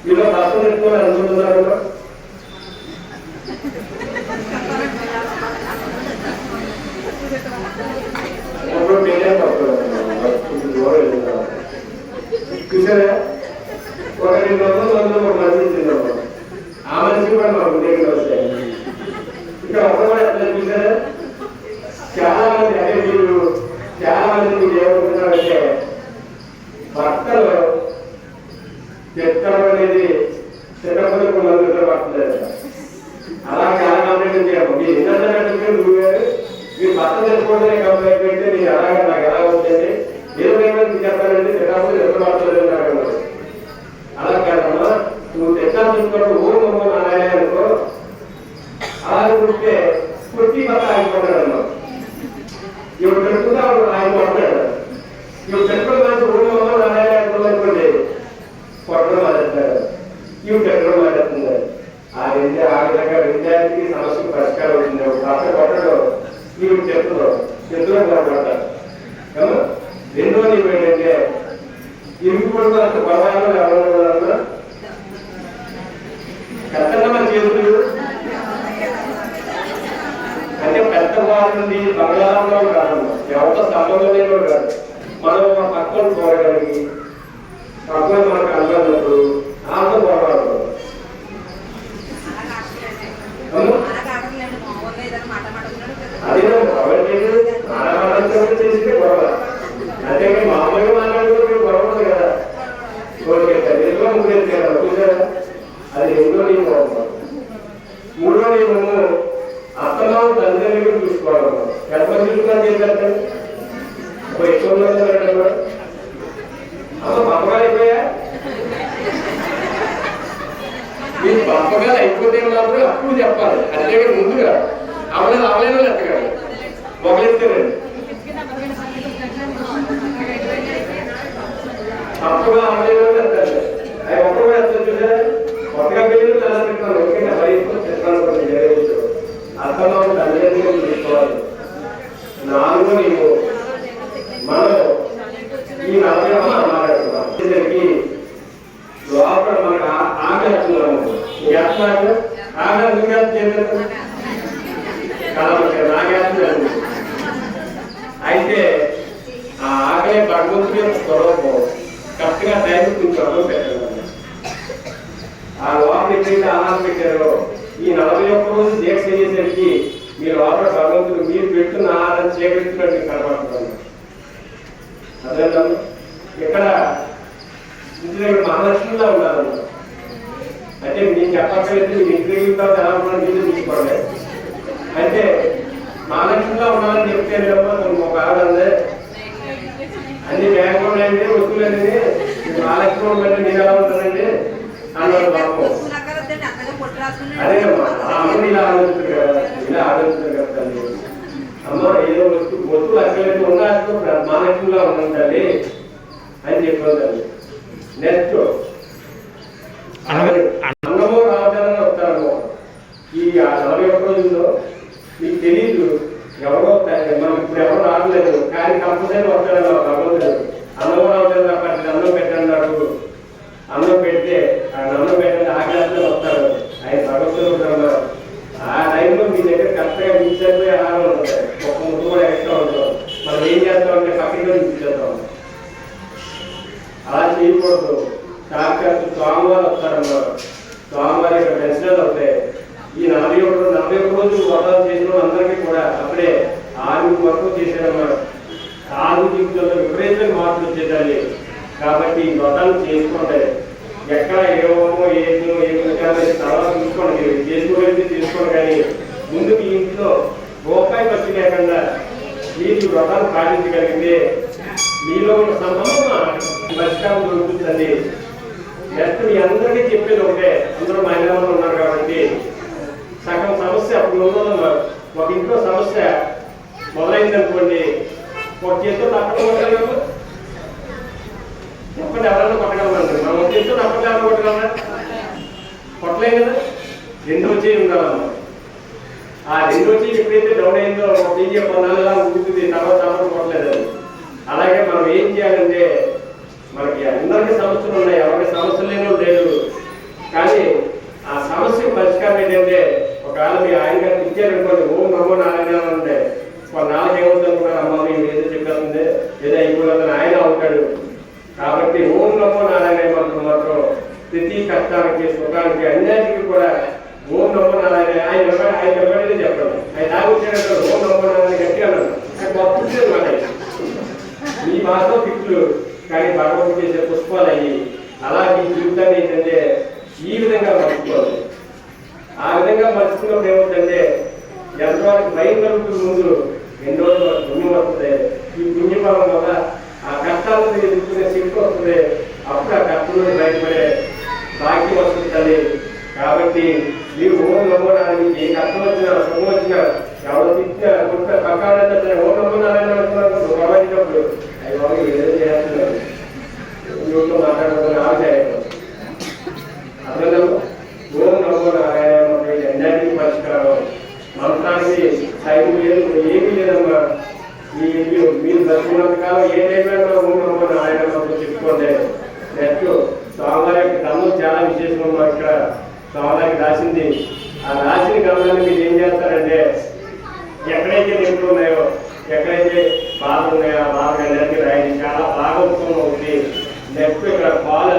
మీలో భర్తను ఎత్తుకొని అనుకుంటున్నారు చూసారా? ఒక 200 ఒక మనిషి ఇచ్చిందమ్మా. ఆ మనిషి కూడా మాకు ఉద్యోగం వస్తాయి. ఇక్కడ ఒక కూడా ఎట్లా చూసారా? చాలా మంది అదే మీరు చాలా మంది మీరు ఏమనుకుంటున్నారంటే భర్తలు చెత్తడం అనేది చిన్నప్పుడు మంది నిద్రపడుతుంది. అలా చాలా కంప్లైంట్ చేయాలి. మీరు ఎన్నో నువ్వు మీరు భర్త తెలుసుకోవడమే కంప్లైంట్ పెడితే మీరు అలాగే నాకు ఎలా వచ్చింది ఏదో చెప్పాలంటే చిన్నప్పుడు నిద్రపడుతుంది అన్నారు. అలా కాదమ్మా, నువ్వు తెచ్చాను చూసుకున్నప్పుడు ఊరు మమ్మల్ని అనాలి అనుకో. అలా చూస్తే కొట్టి భర్త ఆగిపోతాడు అన్నావు. ఇప్పుడు తెలుసుకుంటే ఆయన కొట్టాడు. ఇప్పుడు తెలుసుకున్న మంచి ఊరు మమ్మల్ని అనాలి అనుకోండి కొట్టడం మానేస్తాడు. ఇవి పెట్టడం మానేస్తుంది. ఆ విధంగా విద్యార్థికి సమస్యకు పరిష్కారం అవుతుంది. భర్త కొట్టడం నీవు చెప్తున్నావు చెప్తున్నా కొడతాడు. రెండో నీవు ఏంటంటే ఇరుగు పడుతుంది అంత గొడవలు ఎవరన్నా కరెక్ట్గా మన చేతులు అంటే పెద్ద వారి నుండి బంగాళంలో కాదు, ఎవరితో సంబంధంలో కాదు. మనం పక్కన చూడగలిగి పక్కన మనకు అనుకున్నప్పుడు ఆమె గొడవలు అదే మాట్లాడుతూ చేసిందే గొడవ. అంతేకాని మామూలుగా మాట్లాడుతూ గొడవదు కదా. రెండో ముగ్గురు చూసారా? అది రెండో నియమం. మూడో నియమము అత్తమావు తల్లిదండ్రులు చూసుకోవాలి. ఎంతమంది చూసుకున్నా చేశారు ఎక్కువ అమ్మ పప్పగాలు అయిపోయా? మీరు పప్పగాలు అయిపోతే మాత్రం అప్పుడు చెప్పాలి. అంతేగాని ముందుగా అవలేనో ఎత్తగాలి మొగలెత్తారండి. తప్పుగా అవలేనో ఎత్తాలి. అవి ఒక్కగా ఎత్తారు చూసా. కొత్తగా పెళ్ళి ఎలా పెట్టుకోవాలి. ఓకేనా? వయసు చెప్తాను. అర్థంలో తల్లిదండ్రులు తీసుకోవాలి. నాలుగో నీవు మనం ఈ 40 మాట్లాడుతున్నాం. లోపల మనకు ఆకలి వస్తున్నాము. ఆకలి చేస్తారు నాగేస్తుంది. అయితే ఆ ఆకలి భగవంతుడి యొక్క స్వరూపం కరెక్ట్ గా టైం కొంచెం అన్నం పెట్టాలి. ఆ లోపల ఎక్కడైతే ఆహారం పెట్టారో ఈ 41 రోజు దీక్ష చేసేసరికి మీ లోపల భగవంతుడు మీరు పెడుతున్న ఆహారం చేపెడుతున్నట్టు కనబడుతున్నాను. అదే ఇక్కడ ఇంటి దగ్గర మహాలక్ష్మిలా ఉన్నారన్నమాట. అంటే నేను చెప్పక్కర్లేదు. మీరు ఇంటి దగ్గర ఎలా ఉన్నారో మీరు చూసుకోండి. అయితే మహాలక్ష్మిలా ఉండాలని చెప్తేనేమో ఒక ఆడండి అన్ని బ్యాంకులు ఉన్నాయండి వస్తువులండి మహాలక్ష్మి ఉండండి నేను ఎలా ఉంటానండి అన్నాడు బాబు. అదేమ్మా అమ్మ ఇలా ఆలోచిస్తారు కదా, ఇలా ఆలోచిస్తారు కదా తల్లి. అమ్మ ఏదో వస్తువులు అక్కడైతే ఉన్నట్టు మహాలక్ష్మిలా ఉండాలి అని చెప్పాను తల్లి. నెక్స్ట్ అన్నమో రావడాలని వస్తారమ్మో. ఈ 41 రోజుల్లో మీకు తెలీదు ఎవరో మనకి ఇప్పుడు ఎవరు రావట్లేదు కానీ కంపల్సరీ వస్తాడు భగవంతుడు. అన్నం రావట్లేదు అప్పటి అన్నం పెట్టన్నాడు. అన్నం పెడితే అన్నం పెట్టండి ఆగ్రహంగా వస్తాడు. ఆయన భగవంతుడు ఉంటారు. ఆ టైంలో మీ దగ్గర కరెక్ట్గా మించిపోయి ఆహారం ఉంటుంది. ఒక ముద్దు కూడా ఎక్స్ట్రా ఉంటుంది. మనం ఏం చేస్తామంటే పక్కగా చూపించేస్తాం. అలా చేయకూడదు. సాక్షాత్తు స్వామివారు వస్తారన్నారు. స్వామివారి యొక్క దర్శనాలు అవుతాయి. ఈ 41 రోజు వ్రతాలు చేసిన అందరికీ కూడా అప్పుడే 6 వరకు చేశారన్నారు. 6 జీవితంలో విపరీతంగా మార్పులు వచ్చేదాన్ని. కాబట్టి ఈ వ్రతాలు చేసుకోండి. ఎక్కడ ఏమో ఏదో తర్వాత చూసుకోండి. చేసుకోగలిగితే చేసుకోండి. కానీ ముందు మీ ఇంట్లో రూపాయి ఖర్చు లేకుండా మీరు వ్రతాలు పాటించగలిగితే మీలో ఉన్న సంబంధం పరిష్కారం దొరుకుతుంది. నెక్స్ట్ మీ అందరికీ చెప్పేది ఒకటే. అందరూ మహిళలు ఉన్నారు కాబట్టి సగం సమస్య అప్పుడు ఉన్నదమ్మా. ఒక ఇంట్లో సమస్య మొదలైందనుకోండి, ఒక చేతితో తప్పకుండా కొట్టగలము. చెప్పండి ఎవరన్నా కొట్టగలమండి. మనం ఒక చేతితో తప్పకుండా ఎవరైనా కొట్టగలరా? కొట్టలేదు కదా. రెండో చేయి ఉండాలమ్మా. ఆ రెండో చేయి ఎప్పుడైతే డౌన్ అయిందో ఒక చేయి 4 నెలలా ఊరుతుంది. తర్వాత కొట్టలేదు. అలాగే మనం ఏం చేయాలంటే మనకి అందరికీ సమస్యలు ఉన్నాయి. ఎవరికి సమస్యలు లేనో లేదు. కష్టానికి సుఖానికి అన్నిటికీ కూడా ఓం నమో నారాయణ ఆయన ఎవరైనా చెప్పండి. ఆయన తాగుచ్చాడు ఓం నమో నారాయణ గట్టిగా అన్నాడు. ఆయన గొప్ప మాట ఈ భాషలో పిట్లు కానీ భగవంతుడు చేసే పుష్పాలు అయ్యి అలా మీ జీవితాన్ని ఏంటంటే ఈ విధంగా మర్చుకోవాలి. ఆ విధంగా మర్చుకున్నప్పుడు ఏమవుతుందంటే ఎంతవరకు భయం కలుగుతుంది ముందు ఎన్నో రోజులు పుణ్యం వస్తుంది. ఈ పుణ్యఫలం వల్ల ఆ కష్టాలను ఎదుర్కొనే శక్తి వస్తుంది. అప్పుడు ఆ కష్టం నుండి బయటపడే భాగ్యం వస్తుంది తల్లి. కాబట్టి మీరు ఓం నమో నారాయణ ఏ కష్టం వచ్చినా సుఖం వచ్చినా ఎవరు తిట్టినా కొట్టిన పక్కాడంటే ఓం నమో నారాయణ ప్రవహించినప్పుడు అవి బాబు ఏదో చేస్తున్నారు ఇంట్లో మాట్లాడుతున్న ఆచార్యం అర్థం. ఓం నమో నారాయణ అన్నిటికీ పరిష్కారం. మంత్రానికి టైం లేదు, ఏమీ లేదమ్మా. మీరు దర్శనంత కాలం ఏ టైంలో ఓం నమో నారాయణ చెప్పుకోండి. నెక్స్ట్ స్వామివారి యొక్క గమనం చాలా విశేషమమ్మా. ఇక్కడ స్వామివారికి రాసింది ఆ రాసిన గమనాన్ని మీరు ఏం చేస్తారంటే ఎక్కడైతే నిపుణులు ఉన్నాయో ఎక్కడైతే బాధలు ఉన్నాయో ఆ బాధలు అందరికీ రాయండి. చాలా బాగా ఉత్తమం అవుతుంది. నెక్స్ట్ ఇక్కడ పాలు